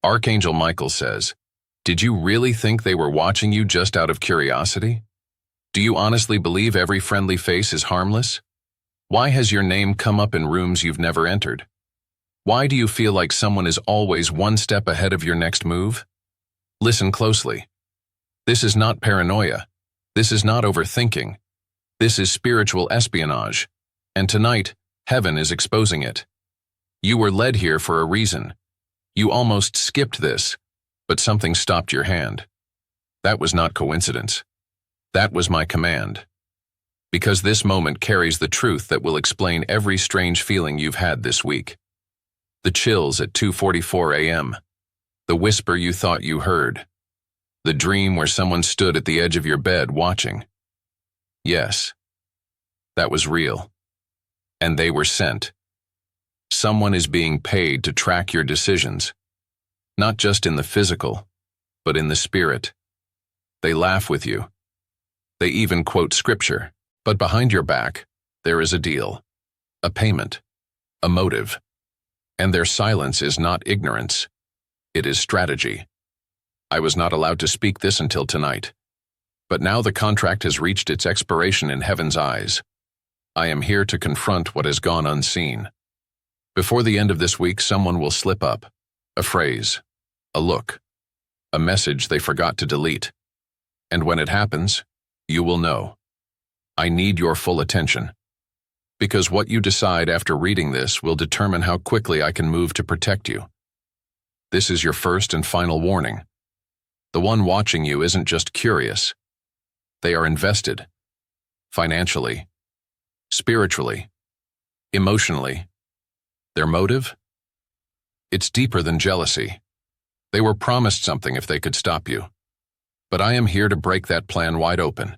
Archangel Michael says, "Did you really think they were watching you just out of curiosity? Do you honestly believe every friendly face is harmless? Why has your name come up in rooms you've never entered? Why do you feel like someone is always one step ahead of your next move? Listen closely. This is not paranoia. This is not overthinking. This is spiritual espionage. And tonight, heaven is exposing it. You were led here for a reason. You almost skipped this, but something stopped your hand. That was not coincidence. That was my command. Because this moment carries the truth that will explain every strange feeling you've had this week. The chills at 2:44 a.m. The whisper you thought you heard. The dream where someone stood at the edge of your bed watching. Yes, that was real. And they were sent. Someone is being paid to track your decisions, not just in the physical, but in the spirit. They laugh with you. They even quote scripture, but behind your back, there is a deal, a payment, a motive. And their silence is not ignorance. It is strategy. I was not allowed to speak this until tonight. But now the contract has reached its expiration in heaven's eyes. I am here to confront what has gone unseen. Before the end of this week, someone will slip up. A phrase, a look, a message they forgot to delete. And when it happens, you will know. I need your full attention. Because what you decide after reading this will determine how quickly I can move to protect you. This is your first and final warning. The one watching you isn't just curious. They are invested. Financially, spiritually, emotionally. Their motive? It's deeper than jealousy. They were promised something if they could stop you. But I am here to break that plan wide open.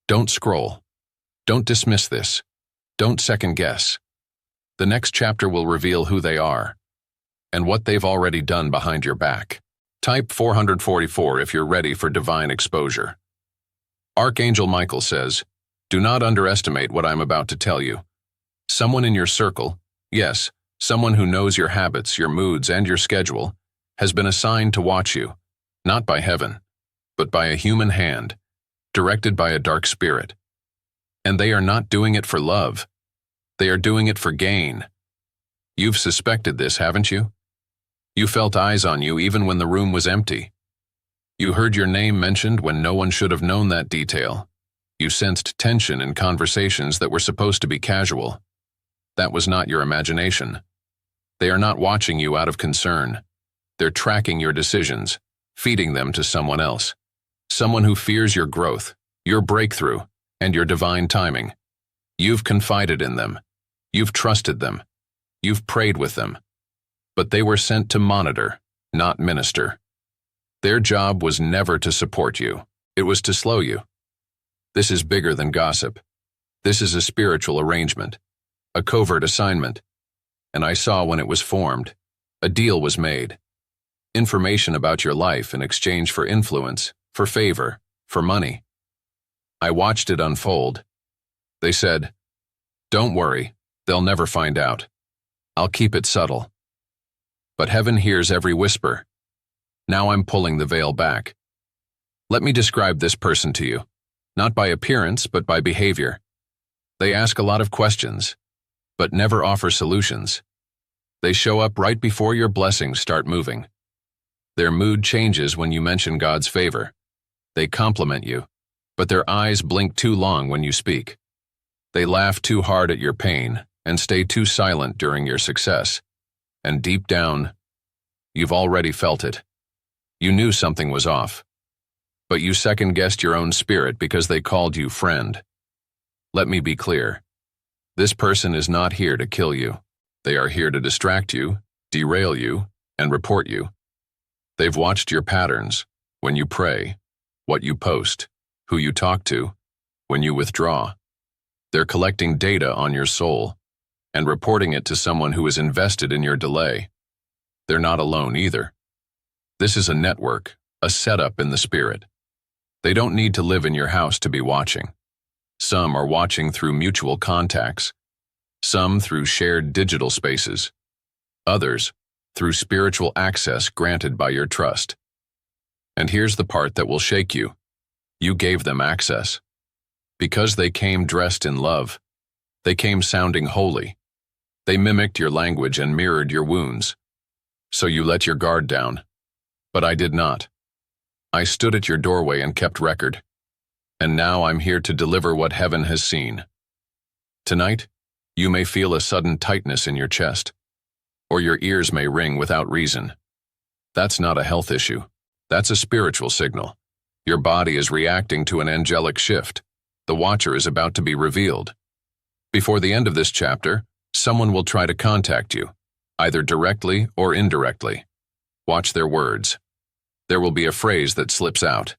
Don't scroll. Don't dismiss this. Don't second guess. The next chapter will reveal who they are and what they've already done behind your back. Type 444 if you're ready for divine exposure. Archangel Michael says, "Do not underestimate what I'm about to tell you. Someone in your circle, yes, someone who knows your habits, your moods, and your schedule, has been assigned to watch you, not by heaven, but by a human hand, directed by a dark spirit. And they are not doing it for love. They are doing it for gain. You've suspected this, haven't you? You felt eyes on you even when the room was empty. You heard your name mentioned when no one should have known that detail. You sensed tension in conversations that were supposed to be casual. That was not your imagination. They are not watching you out of concern. They're tracking your decisions, feeding them to someone else. Someone who fears your growth, your breakthrough, and your divine timing. You've confided in them. You've trusted them. You've prayed with them. But they were sent to monitor, not minister. Their job was never to support you. It was to slow you. This is bigger than gossip. This is a spiritual arrangement, a covert assignment. And I saw when it was formed. A deal was made. Information about your life in exchange for influence, for favor, for money. I watched it unfold. They said, "Don't worry, they'll never find out. I'll keep it subtle." But heaven hears every whisper. Now I'm pulling the veil back. Let me describe this person to you, not by appearance, but by behavior. They ask a lot of questions, but never offer solutions. They show up right before your blessings start moving. Their mood changes when you mention God's favor. They compliment you, but their eyes blink too long when you speak. They laugh too hard at your pain and stay too silent during your success. And deep down, you've already felt it. You knew something was off, but you second-guessed your own spirit because they called you friend. Let me be clear. This person is not here to kill you. They are here to distract you, derail you, and report you. They've watched your patterns, when you pray, what you post, who you talk to, when you withdraw. They're collecting data on your soul and reporting it to someone who is invested in your delay. They're not alone either. This is a network, a setup in the spirit. They don't need to live in your house to be watching. Some are watching through mutual contacts, some through shared digital spaces, others through spiritual access granted by your trust. And here's the part that will shake you. You gave them access. Because they came dressed in love. They came sounding holy. They mimicked your language and mirrored your wounds. So you let your guard down. But I did not. I stood at your doorway and kept record. And now I'm here to deliver what heaven has seen. Tonight, you may feel a sudden tightness in your chest, or your ears may ring without reason. That's not a health issue. That's a spiritual signal. Your body is reacting to an angelic shift. The Watcher is about to be revealed. Before the end of this chapter, someone will try to contact you, either directly or indirectly. Watch their words. There will be a phrase that slips out,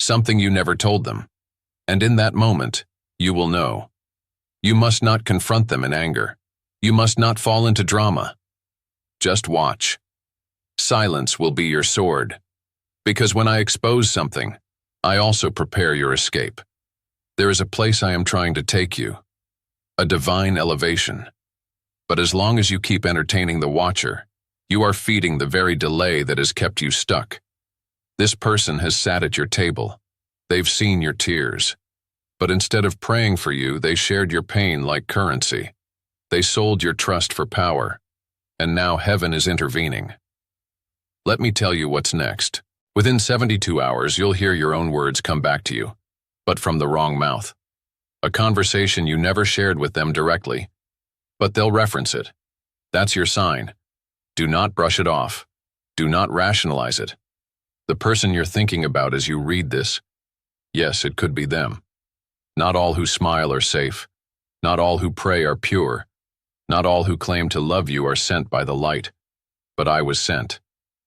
something you never told them. And in that moment, you will know. You must not confront them in anger. You must not fall into drama. Just watch. Silence will be your sword. Because when I expose something, I also prepare your escape. There is a place I am trying to take you, a divine elevation. But as long as you keep entertaining the Watcher, you are feeding the very delay that has kept you stuck. This person has sat at your table. They've seen your tears. But instead of praying for you, they shared your pain like currency. They sold your trust for power. And now heaven is intervening. Let me tell you what's next. Within 72 hours, you'll hear your own words come back to you, but from the wrong mouth. A conversation you never shared with them directly, but they'll reference it. That's your sign. Do not brush it off. Do not rationalize it. The person you're thinking about as you read this, yes, it could be them. Not all who smile are safe. Not all who pray are pure. Not all who claim to love you are sent by the light. But I was sent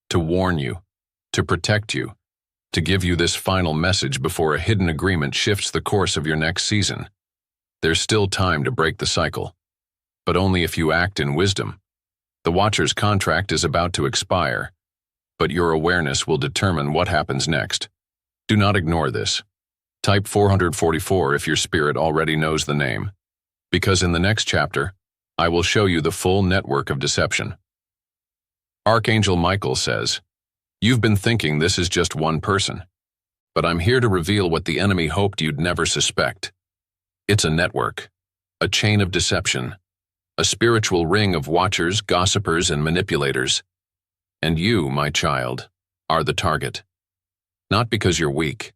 to warn you, to protect you, to give you this final message before a hidden agreement shifts the course of your next season. There's still time to break the cycle, but only if you act in wisdom. The Watcher's contract is about to expire, but your awareness will determine what happens next. Do not ignore this. Type 444 if your spirit already knows the name, because in the next chapter, I will show you the full network of deception. Archangel Michael says, "You've been thinking this is just one person, but I'm here to reveal what the enemy hoped you'd never suspect. It's a network, a chain of deception, a spiritual ring of watchers, gossipers, and manipulators. And you, my child, are the target. Not because you're weak,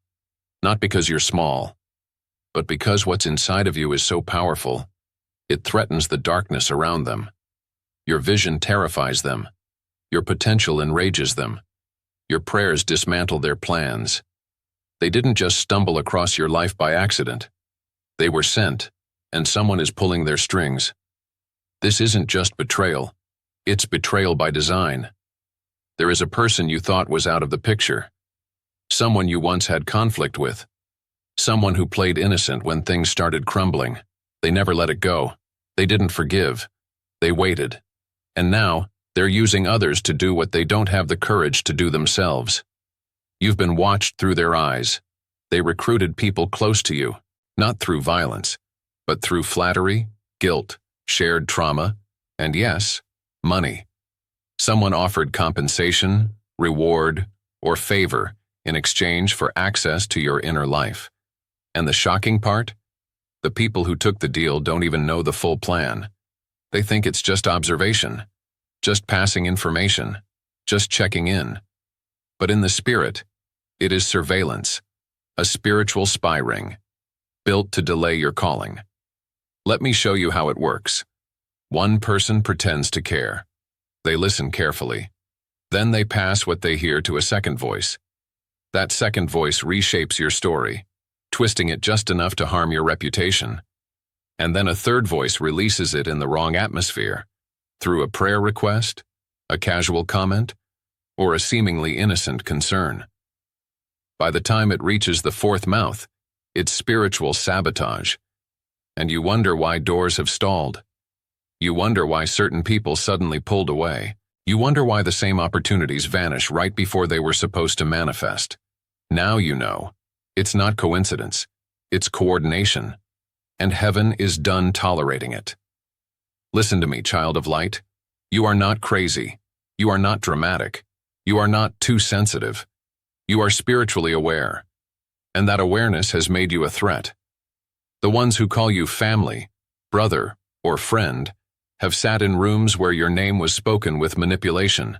not because you're small, but because what's inside of you is so powerful, it threatens the darkness around them. Your vision terrifies them. Your potential enrages them. Your prayers dismantle their plans. They didn't just stumble across your life by accident. They were sent, and someone is pulling their strings. This isn't just betrayal. It's betrayal by design. There is a person you thought was out of the picture. Someone you once had conflict with. Someone who played innocent when things started crumbling. They never let it go. They didn't forgive. They waited. And now, they're using others to do what they don't have the courage to do themselves. You've been watched through their eyes. They recruited people close to you, not through violence, but through flattery, guilt, shared trauma, and yes, money. Someone offered compensation, reward, or favor in exchange for access to your inner life. And the shocking part? The people who took the deal don't even know the full plan. They think it's just observation, just passing information, just checking in. But in the spirit, it is surveillance, a spiritual spy ring, built to delay your calling. Let me show you how it works. One person pretends to care. They listen carefully. Then they pass what they hear to a second voice. That second voice reshapes your story, twisting it just enough to harm your reputation. And then a third voice releases it in the wrong atmosphere, through a prayer request, a casual comment, or a seemingly innocent concern. By the time it reaches the fourth mouth, it's spiritual sabotage. And you wonder why doors have stalled. You wonder why certain people suddenly pulled away. You wonder why the same opportunities vanish right before they were supposed to manifest. Now you know. It's not coincidence. It's coordination. And heaven is done tolerating it. Listen to me, child of light. You are not crazy. You are not dramatic. You are not too sensitive. You are spiritually aware. And that awareness has made you a threat. The ones who call you family, brother, or friend have sat in rooms where your name was spoken with manipulation.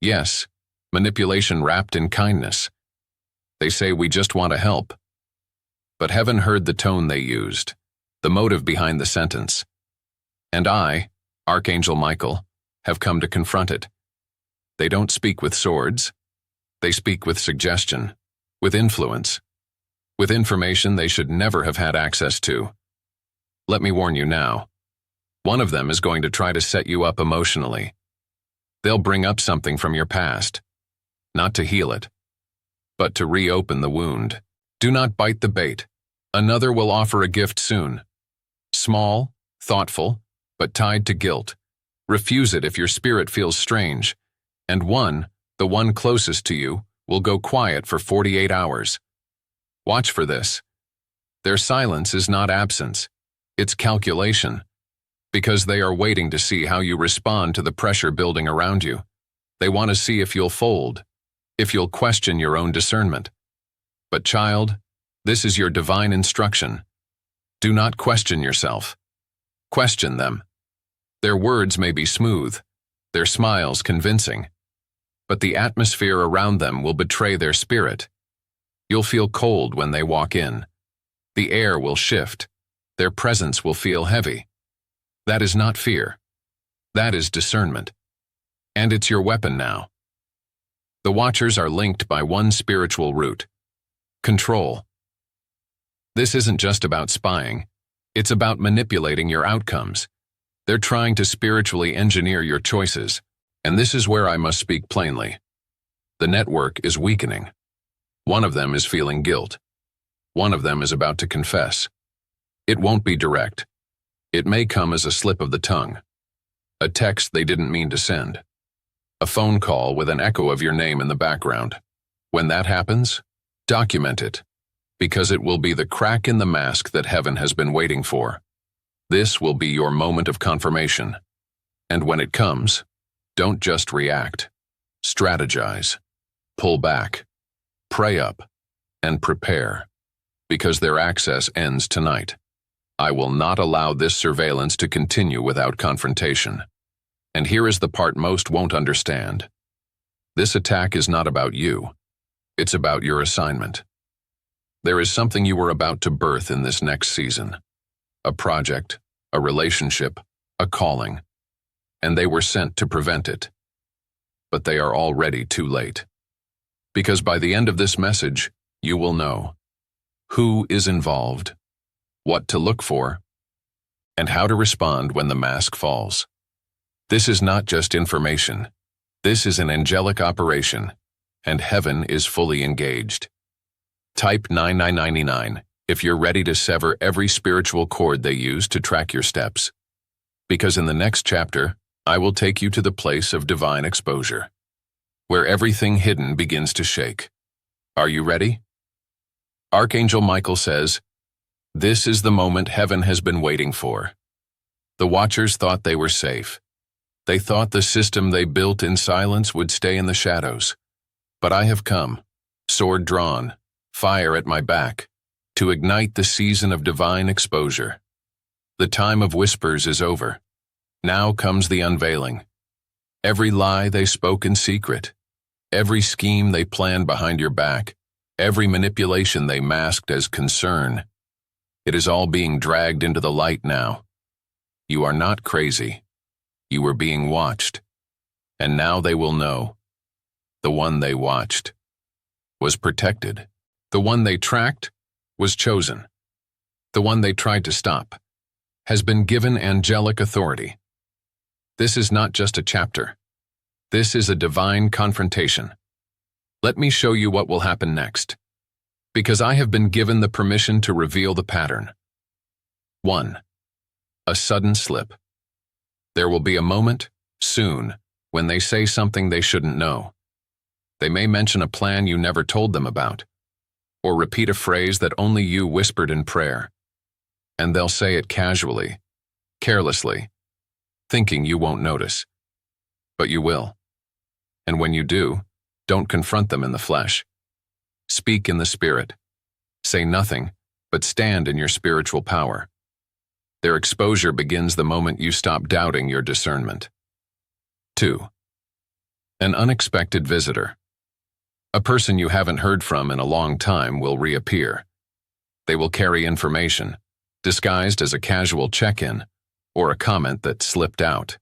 Yes, manipulation wrapped in kindness. They say we just want to help. But heaven heard the tone they used, the motive behind the sentence. And I, Archangel Michael, have come to confront it. They don't speak with swords. They speak with suggestion, with influence, with information they should never have had access to. Let me warn you now. One of them is going to try to set you up emotionally. They'll bring up something from your past, not to heal it, but to reopen the wound. Do not bite the bait. Another will offer a gift soon. Small, thoughtful, but tied to guilt. Refuse it if your spirit feels strange. And one, the one closest to you, will go quiet for 48 hours. Watch for this. Their silence is not absence. It's calculation. Because they are waiting to see how you respond to the pressure building around you. They want to see if you'll fold, if you'll question your own discernment. But child, this is your divine instruction. Do not question yourself. Question them. Their words may be smooth, their smiles convincing, but the atmosphere around them will betray their spirit. You'll feel cold when they walk in. The air will shift. Their presence will feel heavy. That is not fear. That is discernment. And it's your weapon now. The Watchers are linked by one spiritual root: control. This isn't just about spying. It's about manipulating your outcomes. They're trying to spiritually engineer your choices. And this is where I must speak plainly. The network is weakening. One of them is feeling guilt. One of them is about to confess. It won't be direct. It may come as a slip of the tongue. A text they didn't mean to send. A phone call with an echo of your name in the background. When that happens, document it, because it will be the crack in the mask that heaven has been waiting for. This will be your moment of confirmation. And when it comes, don't just react. Strategize. Pull back. Pray up. And prepare. Because their access ends tonight. I will not allow this surveillance to continue without confrontation. And here is the part most won't understand. This attack is not about you. It's about your assignment. There is something you are about to birth in this next season. A project, a relationship, a calling. And they were sent to prevent it. But they are already too late. Because by the end of this message, you will know who is involved, what to look for, and how to respond when the mask falls. This is not just information. This is an angelic operation, and heaven is fully engaged. Type 9999 if you're ready to sever every spiritual cord they use to track your steps. Because in the next chapter, I will take you to the place of divine exposure, where everything hidden begins to shake. Are you ready? Archangel Michael says, "This is the moment heaven has been waiting for." The Watchers thought they were safe. They thought the system they built in silence would stay in the shadows. But I have come, sword drawn, fire at my back, to ignite the season of divine exposure. The time of whispers is over. Now comes the unveiling. Every lie they spoke in secret, every scheme they planned behind your back, every manipulation they masked as concern, it is all being dragged into the light now. You are not crazy. You were being watched. And now they will know. The one they watched was protected. The one they tracked was chosen. The one they tried to stop has been given angelic authority. This is not just a chapter. This is a divine confrontation. Let me show you what will happen next, because I have been given the permission to reveal the pattern. 1. A sudden slip. There will be a moment, soon, when they say something they shouldn't know. They may mention a plan you never told them about, or repeat a phrase that only you whispered in prayer. And they'll say it casually, carelessly, thinking you won't notice. But you will. And when you do, don't confront them in the flesh. Speak in the spirit. Say nothing, but stand in your spiritual power. Their exposure begins the moment you stop doubting your discernment. 2. An unexpected visitor. A person you haven't heard from in a long time will reappear. They will carry information, disguised as a casual check-in or a comment that slipped out.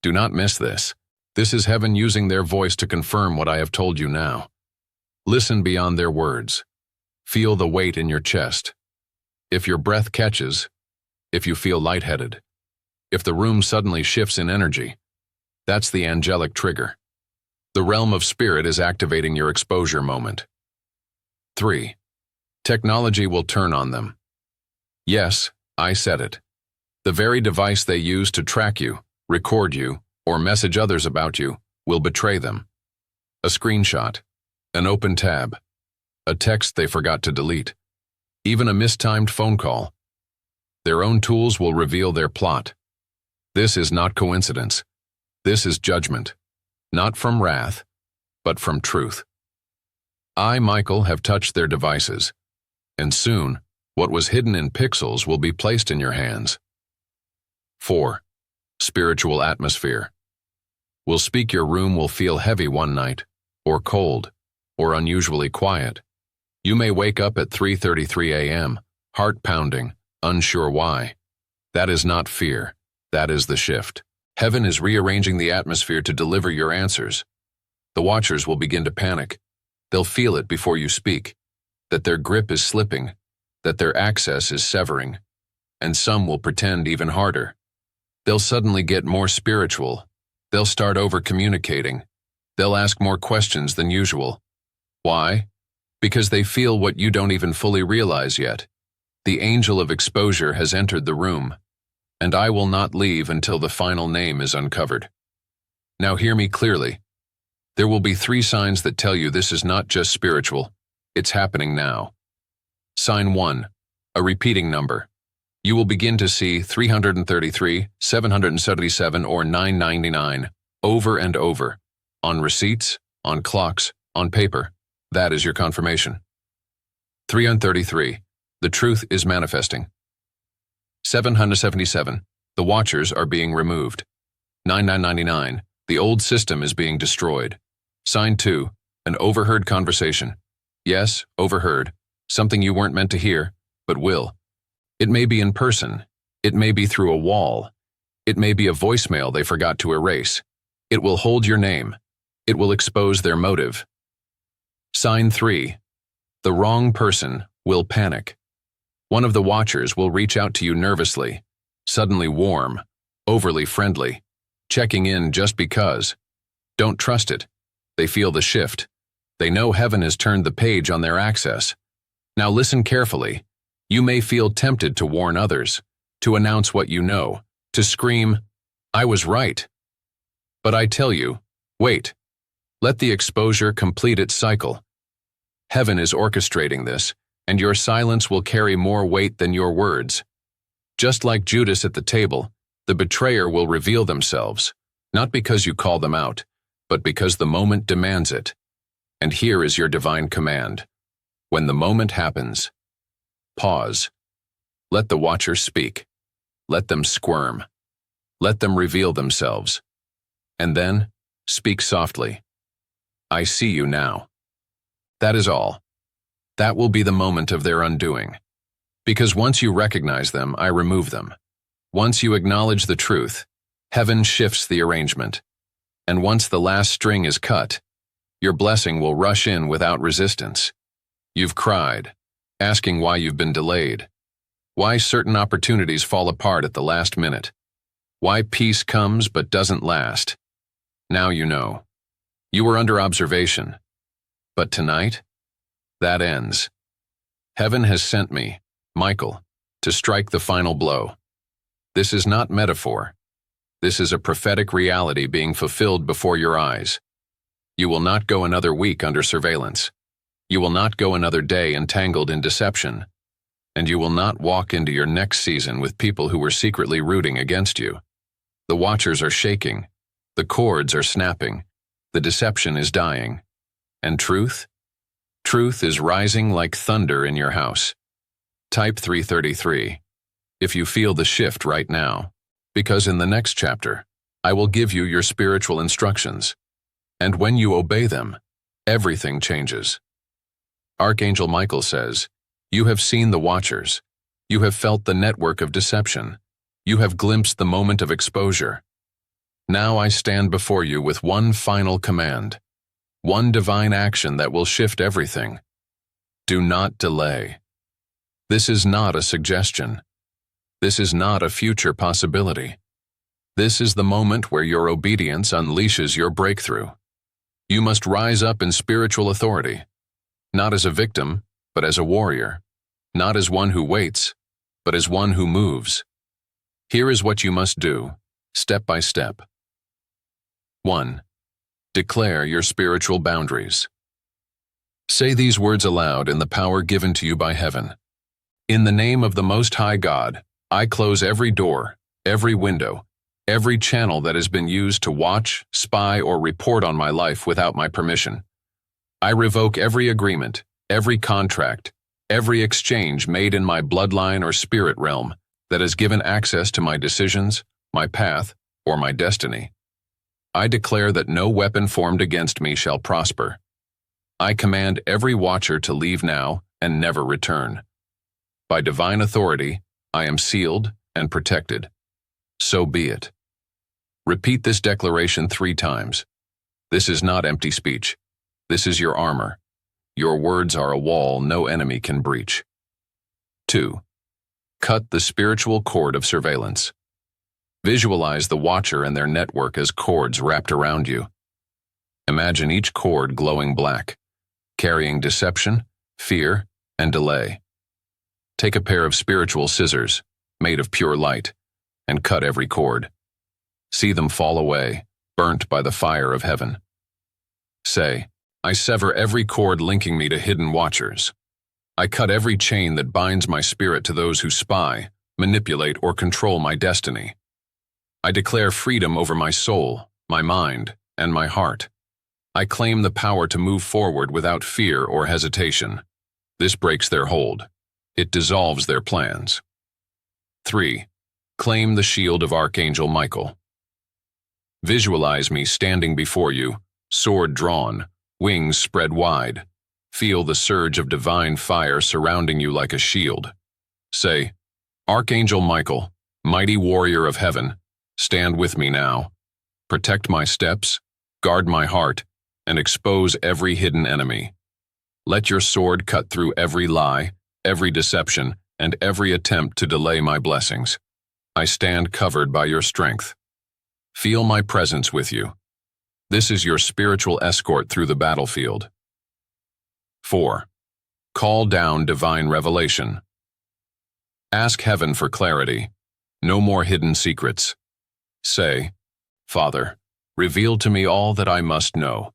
Do not miss this. This is heaven using their voice to confirm what I have told you now. Listen beyond their words. Feel the weight in your chest. If your breath catches, if you feel lightheaded, if the room suddenly shifts in energy, that's the angelic trigger. The realm of spirit is activating your exposure moment. 3. Technology will turn on them. Yes, I said it. The very device they use to track you, record you, or message others about you will betray them. A screenshot, an open tab, a text they forgot to delete, even a mistimed phone call. Their own tools will reveal their plot. This is not coincidence. This is judgment, not from wrath, but from truth. I, Michael, have touched their devices, and soon, what was hidden in pixels will be placed in your hands. 4. Spiritual atmosphere. Will speak your room will feel heavy one night, or cold, or unusually quiet. You may wake up at 3:33 a.m., heart pounding, unsure why. That is not fear. That is the shift. Heaven is rearranging the atmosphere to deliver your answers. The watchers will begin to panic. They'll feel it before you speak, that their grip is slipping, that their access is severing, and some will pretend even harder. They'll suddenly get more spiritual. They'll start over-communicating. They'll ask more questions than usual. Why? Because they feel what you don't even fully realize yet. The angel of exposure has entered the room, and I will not leave until the final name is uncovered. Now hear me clearly. There will be 3 signs that tell you this is not just spiritual, it's happening now. Sign 1, a repeating number. You will begin to see 333, 777, or 999 over and over, on receipts, on clocks, on paper. That is your confirmation. 333, the truth is manifesting. 777, the watchers are being removed. 9999, the old system is being destroyed. Sign 2, an overheard conversation. Yes, overheard, something you weren't meant to hear, but will. It may be in person. It may be through a wall. It may be a voicemail they forgot to erase. It will hold your name. It will expose their motive. Sign 3, the wrong person will panic. One of the watchers will reach out to you nervously, suddenly warm, overly friendly, checking in just because. Don't trust it. They feel the shift. They know heaven has turned the page on their access. Now listen carefully. You may feel tempted to warn others, to announce what you know, to scream, "I was right." But I tell you, wait. Let the exposure complete its cycle. Heaven is orchestrating this, and your silence will carry more weight than your words. Just like Judas at the table, the betrayer will reveal themselves, not because you call them out, but because the moment demands it. And here is your divine command. When the moment happens, pause. Let the watcher speak. Let them squirm. Let them reveal themselves. And then, speak softly. I see you now. That is all. That will be the moment of their undoing. Because once you recognize them, I remove them. Once you acknowledge the truth, heaven shifts the arrangement. And once the last string is cut, your blessing will rush in without resistance. You've cried, asking why you've been delayed, why certain opportunities fall apart at the last minute, why peace comes but doesn't last. Now you know. You were under observation. But tonight, that ends. Heaven has sent me, Michael, to strike the final blow. This is not metaphor. This is a prophetic reality being fulfilled before your eyes. You will not go another week under surveillance. You will not go another day entangled in deception. And you will not walk into your next season with people who were secretly rooting against you. The watchers are shaking. The cords are snapping. The deception is dying. And truth? Truth is rising like thunder in your house. Type 333 if you feel the shift right now, because in the next chapter, I will give you your spiritual instructions. And when you obey them, everything changes. Archangel Michael says, "You have seen the watchers. You have felt the network of deception. You have glimpsed the moment of exposure. Now I stand before you with one final command, one divine action that will shift everything. Do not delay. This is not a suggestion. This is not a future possibility. This is the moment where your obedience unleashes your breakthrough. You must rise up in spiritual authority, not as a victim, but as a warrior, not as one who waits, but as one who moves. Here is what you must do, step by step. 1. Declare your spiritual boundaries. Say these words aloud in the power given to you by heaven. In the name of the Most High God, I close every door, every window, every channel that has been used to watch, spy, or report on my life without my permission. I revoke every agreement, every contract, every exchange made in my bloodline or spirit realm that has given access to my decisions, my path, or my destiny. I declare that no weapon formed against me shall prosper. I command every watcher to leave now and never return. By divine authority, I am sealed and protected. So be it. Repeat this declaration 3 times. This is not empty speech. This is your armor. Your words are a wall no enemy can breach. 2. Cut the spiritual cord of surveillance. Visualize the watcher and their network as cords wrapped around you. Imagine each cord glowing black, carrying deception, fear, and delay. Take a pair of spiritual scissors, made of pure light, and cut every cord. See them fall away, burnt by the fire of heaven. Say, I sever every cord linking me to hidden watchers. I cut every chain that binds my spirit to those who spy, manipulate, or control my destiny. I declare freedom over my soul, my mind, and my heart. I claim the power to move forward without fear or hesitation. This breaks their hold. It dissolves their plans. 3. Claim the shield of Archangel Michael. Visualize me standing before you, sword drawn, wings spread wide. Feel the surge of divine fire surrounding you like a shield. Say, Archangel Michael, mighty warrior of heaven, stand with me now. Protect my steps, guard my heart, and expose every hidden enemy. Let your sword cut through every lie, every deception, and every attempt to delay my blessings. I stand covered by your strength. Feel my presence with you. This is your spiritual escort through the battlefield. 4. Call down divine revelation. Ask heaven for clarity. No more hidden secrets. Say, Father, reveal to me all that I must know.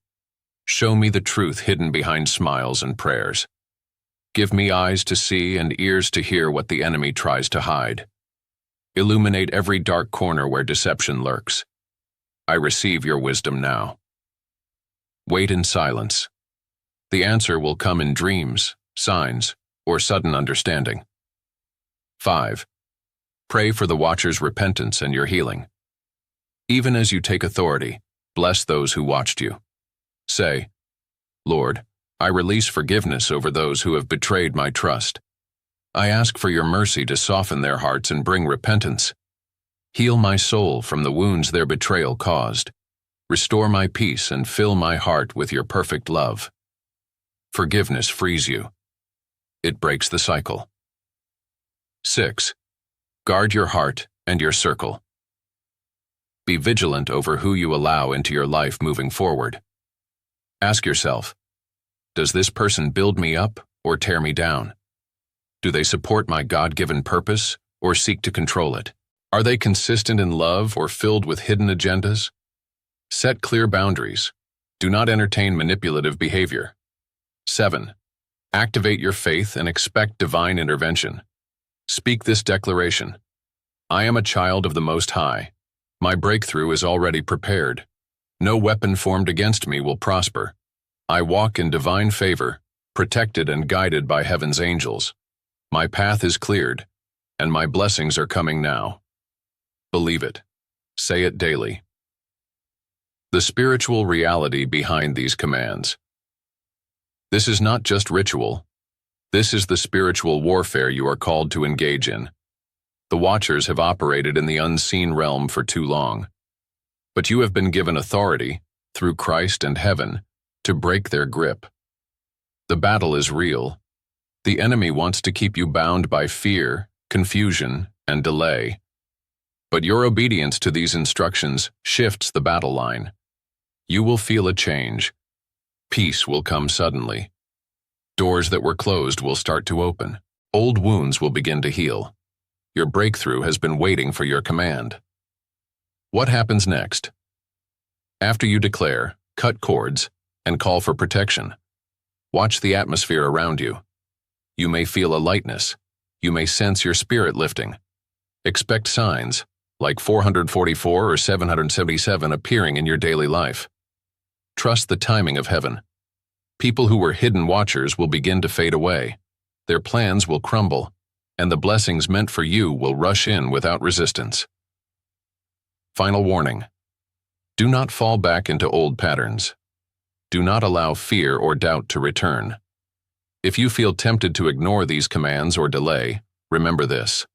Show me the truth hidden behind smiles and prayers. Give me eyes to see and ears to hear what the enemy tries to hide. Illuminate every dark corner where deception lurks. I receive your wisdom now. Wait in silence. The answer will come in dreams, signs, or sudden understanding. 5. Pray for the watcher's repentance and your healing. Even as you take authority, bless those who watched you. Say, Lord, I release forgiveness over those who have betrayed my trust. I ask for your mercy to soften their hearts and bring repentance. Heal my soul from the wounds their betrayal caused. Restore my peace and fill my heart with your perfect love. Forgiveness frees you. It breaks the cycle. 6. Guard your heart and your circle. Be vigilant over who you allow into your life moving forward. Ask yourself, does this person build me up or tear me down? Do they support my God-given purpose or seek to control it? Are they consistent in love or filled with hidden agendas? Set clear boundaries. Do not entertain manipulative behavior. 7. Activate your faith and expect divine intervention. Speak this declaration. I am a child of the Most High. My breakthrough is already prepared. No weapon formed against me will prosper. I walk in divine favor, protected and guided by heaven's angels. My path is cleared, and my blessings are coming now. Believe it. Say it daily. The spiritual reality behind these commands. This is not just ritual. This is the spiritual warfare you are called to engage in. The Watchers have operated in the unseen realm for too long. But you have been given authority, through Christ and heaven, to break their grip. The battle is real. The enemy wants to keep you bound by fear, confusion, and delay. But your obedience to these instructions shifts the battle line. You will feel a change. Peace will come suddenly. Doors that were closed will start to open. Old wounds will begin to heal. Your breakthrough has been waiting for your command. What happens next? After you declare, cut cords, and call for protection, watch the atmosphere around you. You may feel a lightness. You may sense your spirit lifting. Expect signs, like 444 or 777 appearing in your daily life. Trust the timing of heaven. People who were hidden watchers will begin to fade away. Their plans will crumble, and the blessings meant for you will rush in without resistance. Final warning. Do not fall back into old patterns. Do not allow fear or doubt to return. If you feel tempted to ignore these commands or delay, remember this.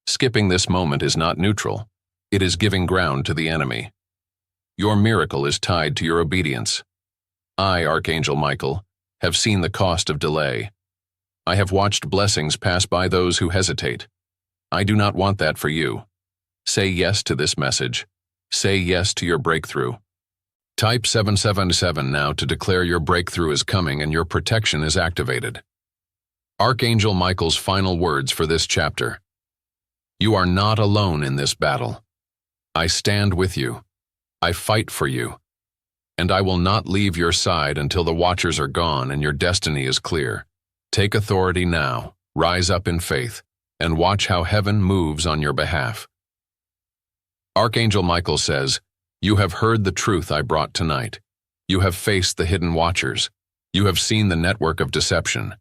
Skipping this moment is not neutral. It is giving ground to the enemy. Your miracle is tied to your obedience. I, Archangel Michael, have seen the cost of delay. I have watched blessings pass by those who hesitate. I do not want that for you. Say yes to this message. Say yes to your breakthrough. Type 777 now to declare your breakthrough is coming and your protection is activated. Archangel Michael's final words for this chapter. You are not alone in this battle. I stand with you. I fight for you. And I will not leave your side until the Watchers are gone and your destiny is clear. Take authority now, rise up in faith, and watch how heaven moves on your behalf. Archangel Michael says, you have heard the truth I brought tonight. You have faced the hidden Watchers. You have seen the network of deception.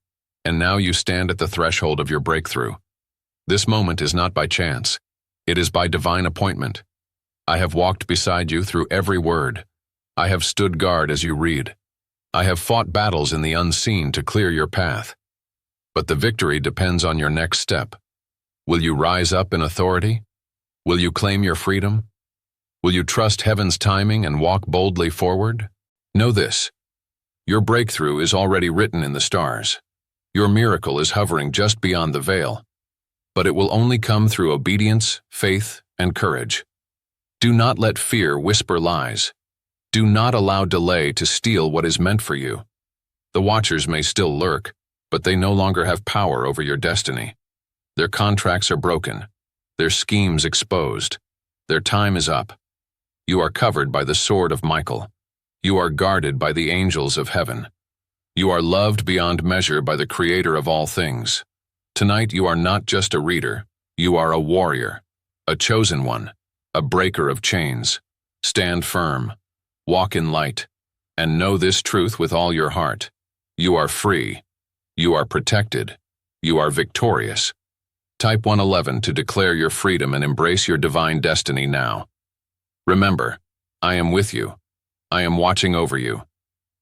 And now you stand at the threshold of your breakthrough. This moment is not by chance. It is by divine appointment. I have walked beside you through every word. I have stood guard as you read. I have fought battles in the unseen to clear your path. But the victory depends on your next step. Will you rise up in authority? Will you claim your freedom? Will you trust heaven's timing and walk boldly forward? Know this. Your breakthrough is already written in the stars. Your miracle is hovering just beyond the veil. But it will only come through obedience, faith, and courage. Do not let fear whisper lies. Do not allow delay to steal what is meant for you. The Watchers may still lurk, but they no longer have power over your destiny. Their contracts are broken, their schemes exposed. Their time is up. You are covered by the sword of Michael. You are guarded by the angels of heaven. You are loved beyond measure by the Creator of all things. Tonight you are not just a reader, you are a warrior, a chosen one, a breaker of chains. Stand firm. Walk in light, and know this truth with all your heart. You are free. You are protected. You are victorious. Type 111 to declare your freedom and embrace your divine destiny now. Remember, I am with you. I am watching over you.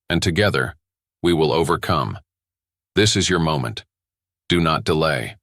And together, we will overcome. This is your moment. Do not delay.